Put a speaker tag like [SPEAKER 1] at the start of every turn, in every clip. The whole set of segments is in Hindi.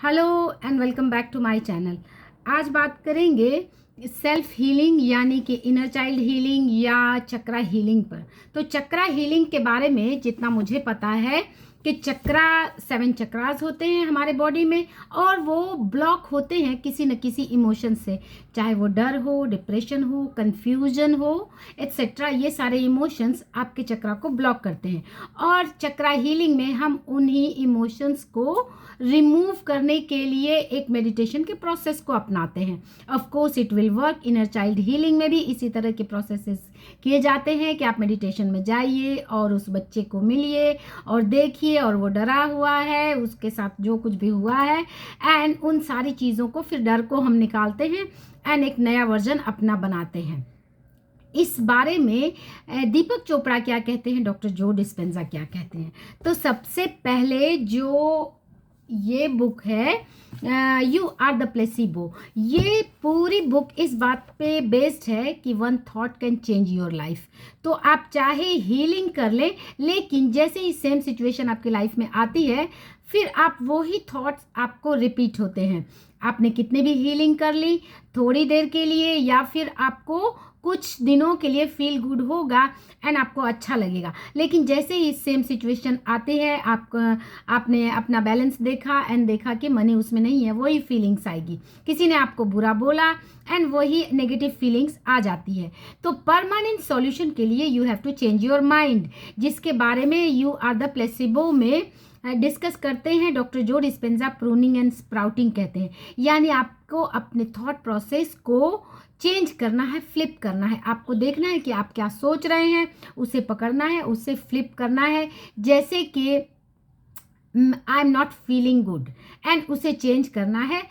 [SPEAKER 1] Hello and welcome back to my channel. आज बात करेंगे सेल्फ हीलिंग यानी कि इनर चाइल्ड हीलिंग या चक्रा हीलिंग पर। तो चक्रा हीलिंग के बारे में जितना मुझे पता है कि 7 चक्रास होते हैं हमारे बॉडी में और वो ब्लॉक होते हैं किसी न किसी इमोशन से, चाहे वो डर हो, डिप्रेशन हो, कंफ्यूजन हो एट्सेट्रा। ये सारे इमोशंस आपके चक्रा को ब्लॉक करते हैं और चक्रा हीलिंग में हम उन्हीं इमोशंस को रिमूव करने के लिए एक मेडिटेशन के प्रोसेस को अपनाते हैं। Of course it will work. Inner child healing में भी इसी तरह के प्रोसेसेस किए जाते हैं कि आप मेडिटेशन में जाइए और उस बच्चे को मिलिए और देखिए और वो डरा हुआ है, उसके साथ जो कुछ भी हुआ है एंड उन सारी चीज़ों को फिर डर को हम निकालते हैं एंड एक नया वर्जन अपना बनाते हैं। इस बारे में दीपक चोपड़ा क्या कहते हैं, डॉक्टर जो डिस्पेंजा क्या कहते हैं। तो सबसे पहले जो ये बुक है यू आर द प्लेसिबो, ये पूरी बुक इस बात पे बेस्ड है कि one thought can change your life. तो आप चाहे हीलिंग कर लें, लेकिन जैसे ही सेम सिचुएशन आपकी लाइफ में आती है फिर आप वही थॉट्स आपको रिपीट होते हैं। आपने कितने भी हीलिंग कर ली, थोड़ी देर के लिए या फिर आपको कुछ दिनों के लिए फील गुड होगा एंड आपको अच्छा लगेगा, लेकिन जैसे ही सेम सिचुएशन आती है आपने अपना बैलेंस देखा एंड देखा कि मनी उसमें नहीं है, वही फीलिंग्स आएगी। किसी ने आपको बुरा बोला एंड वही नेगेटिव फीलिंग्स आ जाती है। तो परमानेंट सॉल्यूशन के लिए you have to change your mind, जिसके बारे में यू आर द प्लेसिबो में डिस्कस करते हैं डॉक्टर जो डिस्पेंजा। प्रूनिंग एंड स्प्राउटिंग कहते हैं, यानी आपको अपने थॉट प्रोसेस को चेंज करना है, फ्लिप करना है। आपको देखना है कि आप क्या सोच रहे हैं, उसे पकड़ना है, उसे फ्लिप करना है। जैसे कि I am not feeling good and उसे चेंज करना है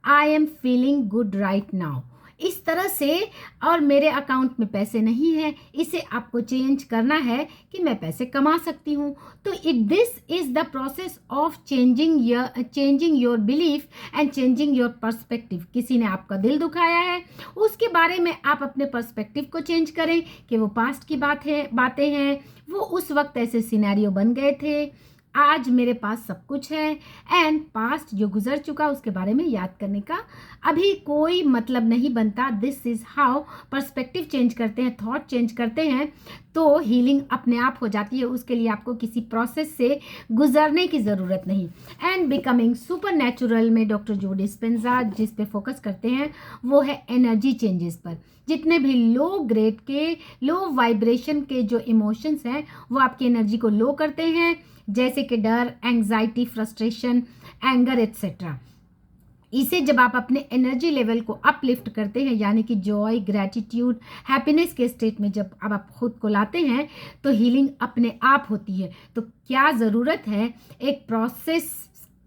[SPEAKER 1] I am feeling good right now, इस तरह से। और मेरे अकाउंट में पैसे नहीं है, इसे आपको चेंज करना है कि मैं पैसे कमा सकती हूँ। तो this is the process of changing your belief and changing your perspective. किसी ने आपका दिल दुखाया है, उसके बारे में आप अपने पर्सपेक्टिव को चेंज करें कि वो पास्ट की बातें हैं, वो उस वक्त ऐसे सिनेरियो बन गए थे, आज मेरे पास सब कुछ है एंड पास्ट जो गुजर चुका उसके बारे में याद करने का अभी कोई मतलब नहीं बनता। This is how perspective change करते हैं, थॉट चेंज करते हैं तो हीलिंग अपने आप हो जाती है। उसके लिए आपको किसी प्रोसेस से गुजरने की ज़रूरत नहीं। एंड बिकमिंग सुपर नेचुरल में डॉक्टर जो डिस्पेंजा जिस पे फोकस करते हैं वो है एनर्जी चेंजेस पर। जितने भी लो ग्रेड के, लो वाइब्रेशन के जो इमोशंस हैं वो आपकी एनर्जी को लो करते हैं, जैसे कि डर, एंग्जाइटी, फ्रस्ट्रेशन, एंगर एट्सेट्रा। इसे जब आप अपने एनर्जी लेवल को अपलिफ्ट करते हैं, यानी कि जॉय, ग्रैटिट्यूड, हैप्पीनेस के स्टेट में जब अब आप खुद को लाते हैं तो हीलिंग अपने आप होती है। तो क्या ज़रूरत है एक प्रोसेस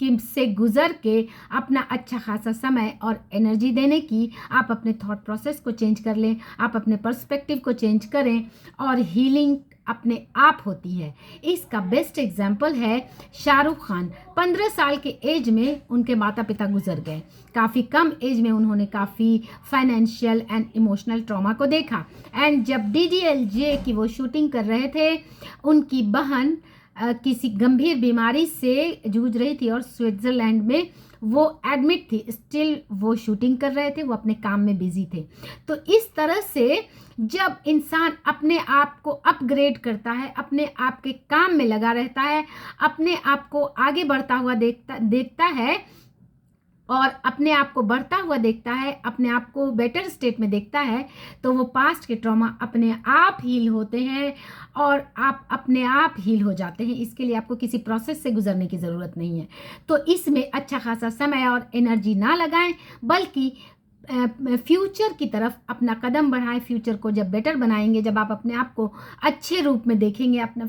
[SPEAKER 1] से गुजर के अपना अच्छा खासा समय और एनर्जी देने की। आप अपने थॉट प्रोसेस को चेंज कर लें, आप अपने पर्सपेक्टिव को चेंज करें और हीलिंग अपने आप होती है। इसका बेस्ट एग्जाम्पल है शाहरुख खान। 15 साल के एज में उनके माता पिता गुजर गए। काफ़ी कम एज में उन्होंने काफ़ी फाइनेंशियल एंड इमोशनल ट्रॉमा को देखा एंड जब DDLJ की वो शूटिंग कर रहे थे, उनकी बहन किसी गंभीर बीमारी से जूझ रही थी और स्विट्ज़रलैंड में वो एडमिट थी। स्टिल वो शूटिंग कर रहे थे, वो अपने काम में बिजी थे। तो इस तरह से जब इंसान अपने आप को अपग्रेड करता है, अपने आप के काम में लगा रहता है, अपने आप को आगे बढ़ता हुआ देखता है और अपने आप को बढ़ता हुआ देखता है, अपने आप को बेटर स्टेट में देखता है, तो वो पास्ट के ट्रॉमा अपने आप हील होते हैं और आप अपने आप हील हो जाते हैं। इसके लिए आपको किसी प्रोसेस से गुजरने की ज़रूरत नहीं है। तो इसमें अच्छा खासा समय और एनर्जी ना लगाएं, बल्कि फ्यूचर की तरफ अपना कदम बढ़ाएं। फ्यूचर को जब बेटर बनाएंगे, जब आप अपने आप को अच्छे रूप में देखेंगे, अपना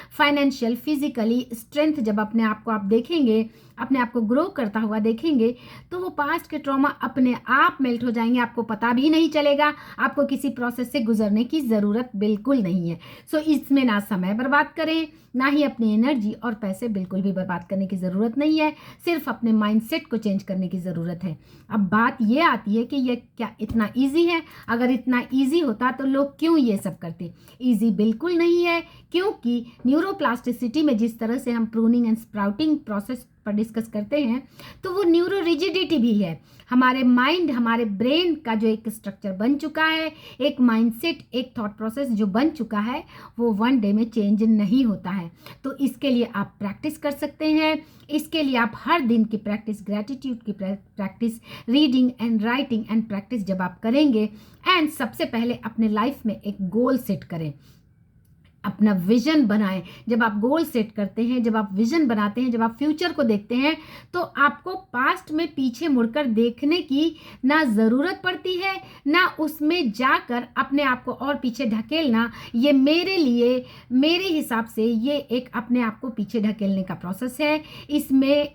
[SPEAKER 1] फाइनेंशियल, फिजिकली स्ट्रेंथ जब अपने आप को आप देखेंगे, अपने आप को ग्रो करता हुआ देखेंगे, तो वो पास्ट के ट्रॉमा अपने आप मेल्ट हो जाएंगे। आपको पता भी नहीं चलेगा, आपको किसी प्रोसेस से गुजरने की ज़रूरत बिल्कुल नहीं है। सो इसमें ना समय बर्बाद करें, ना ही अपनी एनर्जी और पैसे बिल्कुल भी बर्बाद करने की ज़रूरत नहीं है। सिर्फ अपने माइंडसेट को चेंज करने की ज़रूरत है। अब बात ये आती है कि ये क्या इतना ईजी है? अगर इतना ईजी होता तो लोग क्यों ये सब करते? ईजी बिल्कुल नहीं है, क्योंकि न्यूरोप्लास्टिसिटी में जिस तरह से हम प्रूनिंग एंड स्प्राउटिंग प्रोसेस पर डिस्कस करते हैं, तो वो न्यूरो रिजिडिटी भी है। हमारे माइंड, हमारे ब्रेन का जो एक स्ट्रक्चर बन चुका है, एक माइंडसेट, एक थॉट प्रोसेस जो बन चुका है, वो वन डे में चेंज नहीं होता है। तो इसके लिए आप प्रैक्टिस कर सकते हैं। इसके लिए आप हर दिन की प्रैक्टिस, ग्रैटिट्यूड की practice, reading and writing and practice जब आप करेंगे, एंड सबसे पहले अपने लाइफ में एक गोल सेट करें, अपना विजन बनाएं। जब आप गोल सेट करते हैं, जब आप विजन बनाते हैं, जब आप फ्यूचर को देखते हैं, तो आपको पास्ट में पीछे मुड़कर देखने की ना ज़रूरत पड़ती है, ना उसमें जाकर अपने आप को और पीछे ढकेलना। ये मेरे लिए, मेरे हिसाब से ये एक अपने आप को पीछे ढकेलने का प्रोसेस है। इसमें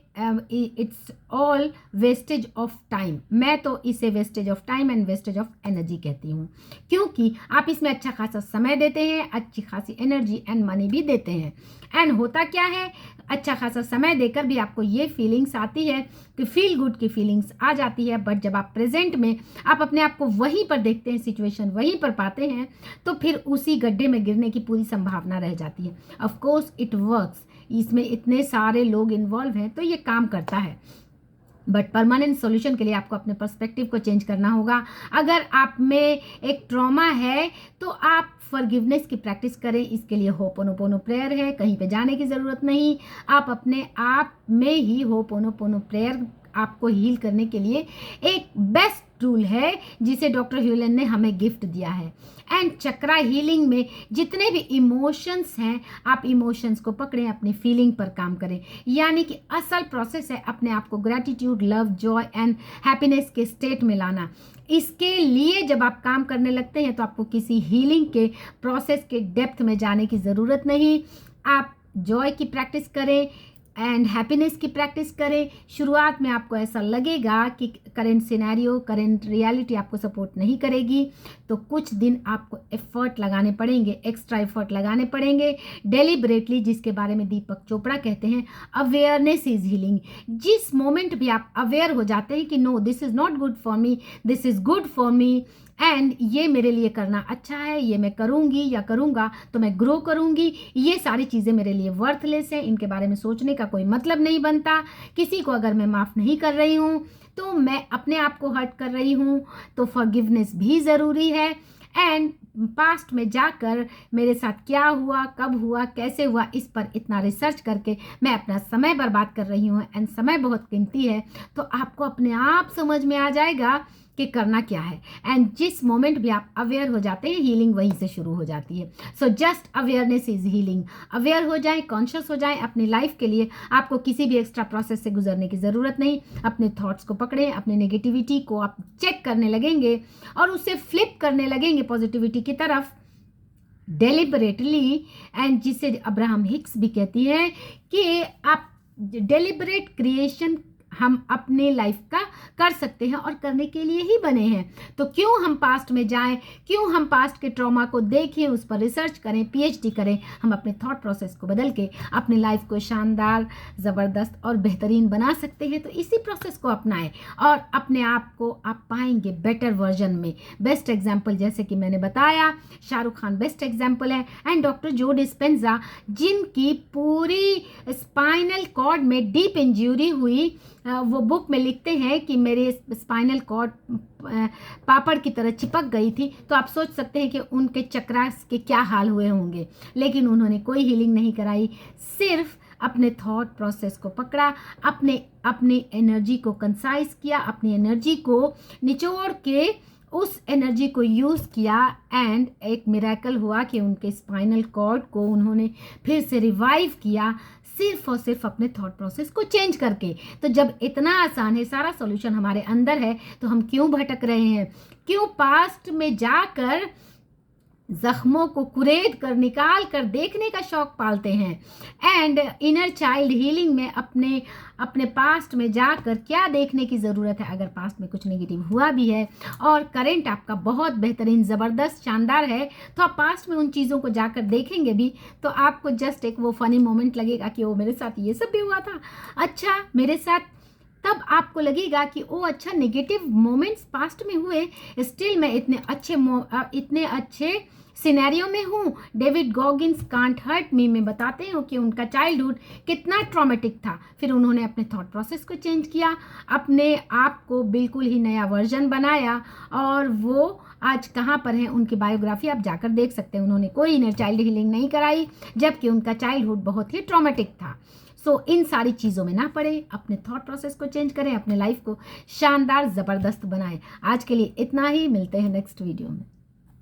[SPEAKER 1] it's all wastage of time. मैं तो इसे wastage of time and wastage of energy कहती हूँ, क्योंकि आप इसमें अच्छा खासा समय देते हैं, अच्छी खासी एनर्जी एंड मनी भी देते हैं। एंड होता क्या है, अच्छा खासा समय देकर भी आपको ये फीलिंग्स आती है कि फील गुड की फीलिंग्स आ जाती है, बट जब आप प्रेजेंट में आप अपने आप को वहीं पर देखते हैं, सिचुएशन वहीं पर पाते हैं, तो फिर उसी गड्ढे में गिरने की पूरी संभावना रह जाती है। ऑफ कोर्स इट वर्क्स, इसमें इतने सारे लोग इन्वॉल्व हैं, तो ये काम करता है। बट परमानेंट सॉल्यूशन के लिए आपको अपने पर्सपेक्टिव को चेंज करना होगा। अगर आप में एक ट्रॉमा है, तो आप फॉरगिवनेस की प्रैक्टिस करें। इसके लिए होपोनोपोनो प्रेयर है, कहीं पे जाने की ज़रूरत नहीं। आप अपने आप में ही होपोनोपोनो प्रेयर आपको हील करने के लिए एक बेस्ट टूल है, जिसे डॉक्टर ह्यूलन ने हमें गिफ्ट दिया है। एंड चक्रा हीलिंग में जितने भी इमोशंस हैं, आप इमोशंस को पकड़ें, अपनी फीलिंग पर काम करें। यानी कि असल प्रोसेस है अपने आप को gratitude, love, Joy and happiness के स्टेट में लाना। इसके लिए जब आप काम करने लगते हैं, तो आपको किसी हीलिंग के प्रोसेस के डेप्थ में जाने की ज़रूरत नहीं। आप जॉय की प्रैक्टिस करें एंड हैप्पीनेस की प्रैक्टिस करें। शुरुआत में आपको ऐसा लगेगा कि करंट सिनेरियो, करंट रियलिटी आपको सपोर्ट नहीं करेगी, तो कुछ दिन आपको एफर्ट लगाने पड़ेंगे, एक्स्ट्रा एफर्ट लगाने पड़ेंगे डेलिबरेटली, जिसके बारे में दीपक चोपड़ा कहते हैं अवेयरनेस इज हीलिंग। जिस मोमेंट भी आप अवेयर हो जाते हैं कि no this is not good for me, this is good for me, and ये मेरे लिए करना अच्छा है, ये मैं करूँगी या करूँगा तो मैं ग्रो करूँगी, ये सारी चीज़ें मेरे लिए वर्थलेस हैं, इनके बारे में सोचने का कोई मतलब नहीं बनता। किसी को अगर मैं माफ़ नहीं कर रही हूँ, तो मैं अपने आप को हर्ट कर रही हूँ, तो फॉरगिवनेस भी ज़रूरी है। एंड पास्ट में जाकर मेरे साथ क्या हुआ, कब हुआ, कैसे हुआ, इस पर इतना रिसर्च करके मैं अपना समय बर्बाद कर रही हूँ, एंड समय बहुत कीमती है, तो आपको अपने आप समझ में आ जाएगा कि करना क्या है। एंड जिस मोमेंट भी आप अवेयर हो जाते हैं, हीलिंग वहीं से शुरू हो जाती है। So just awareness is healing. Aware हो जाएं, कॉन्शियस हो जाएं अपनी लाइफ के लिए। आपको किसी भी एक्स्ट्रा प्रोसेस से गुजरने की ज़रूरत नहीं। अपने थॉट्स को पकड़ें, अपने नेगेटिविटी को आप चेक करने लगेंगे और उसे फ्लिप करने लगेंगे पॉजिटिविटी की तरफ डेलिबरेटली। एंड जिसे अब्राहम हिक्स भी कहती है कि आप डेलिबरेट क्रिएशन हम अपने लाइफ का कर सकते हैं और करने के लिए ही बने हैं। तो क्यों हम पास्ट में जाएं, क्यों हम पास्ट के ट्रॉमा को देखें, उस पर रिसर्च करें, पीएचडी करें। हम अपने थॉट प्रोसेस को बदल के अपनी लाइफ को शानदार, ज़बरदस्त और बेहतरीन बना सकते हैं। तो इसी प्रोसेस को अपनाएं और अपने आप को आप पाएंगे बेटर वर्जन में। बेस्ट एग्जाम्पल जैसे कि मैंने बताया, शाहरुख खान बेस्ट एग्जाम्पल है, एंड डॉक्टर जो डिस्पेंजा, जिनकी पूरी स्पाइनल कॉर्ड में डीप इंजरी हुई, वो बुक में लिखते हैं कि मेरे स्पाइनल कॉर्ड पापड़ की तरह चिपक गई थी। तो आप सोच सकते हैं कि उनके चक्रास के क्या हाल हुए होंगे। लेकिन उन्होंने कोई हीलिंग नहीं कराई, सिर्फ अपने थॉट प्रोसेस को पकड़ा, अपने एनर्जी को कंसाइज किया, अपनी एनर्जी को निचोड़ के उस एनर्जी को यूज़ किया, एंड एक मिरेकल हुआ कि उनके स्पाइनल कॉर्ड को उन्होंने फिर से रिवाइव किया, सिर्फ और सिर्फ अपने थॉट प्रोसेस को चेंज करके। तो जब इतना आसान है, सारा सॉल्यूशन हमारे अंदर है, तो हम क्यों भटक रहे हैं, क्यों पास्ट में जाकर जख्मों को कुरेद कर, निकाल कर देखने का शौक पालते हैं। एंड इनर चाइल्ड हीलिंग में अपने पास्ट में जाकर क्या देखने की ज़रूरत है। अगर पास्ट में कुछ नेगेटिव हुआ भी है और करंट आपका बहुत बेहतरीन, ज़बरदस्त, शानदार है, तो आप पास्ट में उन चीज़ों को जाकर देखेंगे भी, तो आपको जस्ट एक वो फनी मोमेंट लगेगा कि वो मेरे साथ ये सब भी हुआ था, अच्छा मेरे साथ। तब आपको आपको लगेगा कि ओ अच्छा, नेगेटिव मोमेंट्स पास्ट में हुए, स्टिल मैं इतने अच्छे सिनेरियो में हूँ। David Goggins can't hurt me में बताते हैं कि उनका चाइल्डहुड कितना ट्रॉमेटिक था। फिर उन्होंने अपने थॉट प्रोसेस को चेंज किया, अपने आप को बिल्कुल ही नया वर्जन बनाया, और वो आज कहाँ पर हैं, उनकी बायोग्राफी आप जाकर देख सकते हैं। उन्होंने कोई इनर चाइल्ड हीलिंग नहीं कराई, जबकि उनका चाइल्डहुड बहुत ही ट्रॉमेटिक था। इन सारी चीज़ों में ना पड़े, अपने थॉट प्रोसेस को चेंज करें, अपने लाइफ को शानदार ज़बरदस्त बनाएं। आज के लिए इतना ही, मिलते हैं नेक्स्ट वीडियो में।